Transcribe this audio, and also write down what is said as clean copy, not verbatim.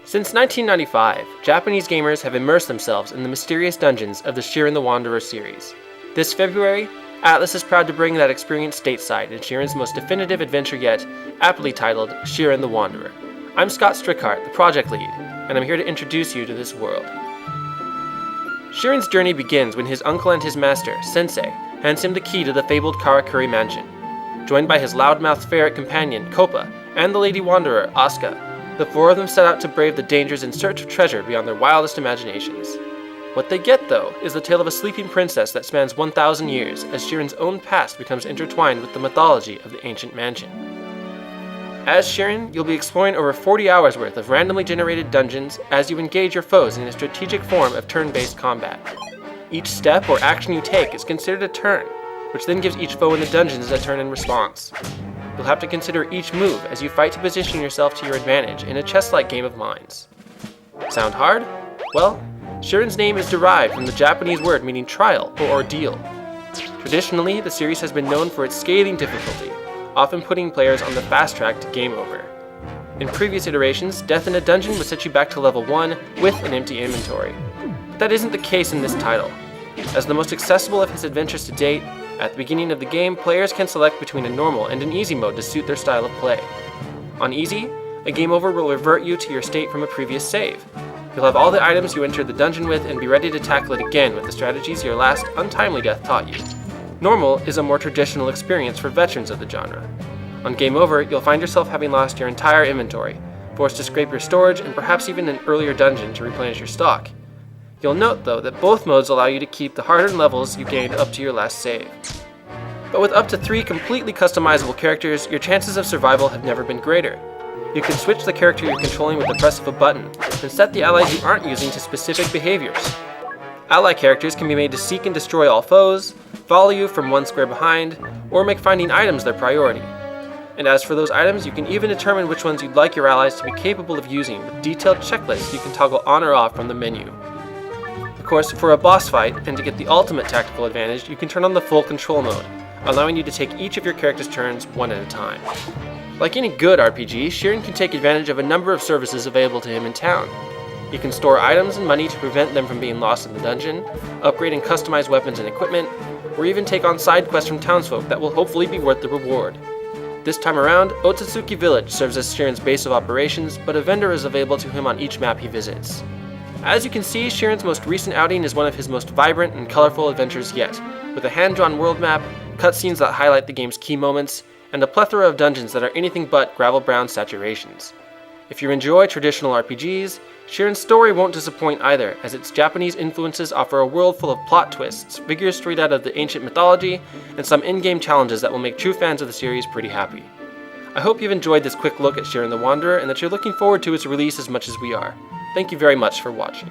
Since 1995, Japanese gamers have immersed themselves in the mysterious dungeons of the Shiren the Wanderer series. This February, Atlus is proud to bring that experience stateside in Shiren's most definitive adventure yet, aptly titled Shiren the Wanderer. I'm Scott Strickhardt, the project lead, and I'm here to introduce you to this world. Shiren's journey begins when his uncle and his master, Sensei, hands him the key to the fabled Karakuri Mansion. Joined by his loudmouthed ferret companion, Koppa, and the Lady Wanderer, Asuka, the four of them set out to brave the dangers in search of treasure beyond their wildest imaginations. What they get, though, is the tale of a sleeping princess that spans 1,000 years as Shiren's own past becomes intertwined with the mythology of the ancient mansion. As Shiren, you'll be exploring over 40 hours worth of randomly generated dungeons as you engage your foes in a strategic form of turn-based combat. Each step or action you take is considered a turn, which then gives each foe in the dungeons a turn in response. You'll have to consider each move as you fight to position yourself to your advantage in a chess-like game of minds. Sound hard? Well, Shiren's name is derived from the Japanese word meaning trial or ordeal. Traditionally, the series has been known for its scathing difficulty, often putting players on the fast track to game over. In previous iterations, death in a dungeon would set you back to level 1 with an empty inventory. But that isn't the case in this title. As the most accessible of his adventures to date, at the beginning of the game, players can select between a normal and an easy mode to suit their style of play. On easy, a game over will revert you to your state from a previous save. You'll have all the items you entered the dungeon with and be ready to tackle it again with the strategies your last untimely death taught you. Normal is a more traditional experience for veterans of the genre. On game over, you'll find yourself having lost your entire inventory, forced to scrape your storage and perhaps even an earlier dungeon to replenish your stock. You'll note, though, that both modes allow you to keep the hard-earned levels you gained up to your last save. But with up to 3 completely customizable characters, your chances of survival have never been greater. You can switch the character you're controlling with the press of a button, and set the allies you aren't using to specific behaviors. Ally characters can be made to seek and destroy all foes, follow you from one square behind, or make finding items their priority. And as for those items, you can even determine which ones you'd like your allies to be capable of using with detailed checklists you can toggle on or off from the menu. Of course, for a boss fight, and to get the ultimate tactical advantage, you can turn on the full control mode, allowing you to take each of your character's turns one at a time. Like any good RPG, Shiren can take advantage of a number of services available to him in town. He can store items and money to prevent them from being lost in the dungeon, upgrade and customize weapons and equipment, or even take on side quests from townsfolk that will hopefully be worth the reward. This time around, Otsutsuki Village serves as Shiren's base of operations, but a vendor is available to him on each map he visits. As you can see, Shiren's most recent outing is one of his most vibrant and colorful adventures yet, with a hand-drawn world map, cutscenes that highlight the game's key moments, and a plethora of dungeons that are anything but gravel-brown saturations. If you enjoy traditional RPGs, Shiren's story won't disappoint either, as its Japanese influences offer a world full of plot twists, figures straight out of the ancient mythology, and some in-game challenges that will make true fans of the series pretty happy. I hope you've enjoyed this quick look at Shiren the Wanderer and that you're looking forward to its release as much as we are. Thank you very much for watching.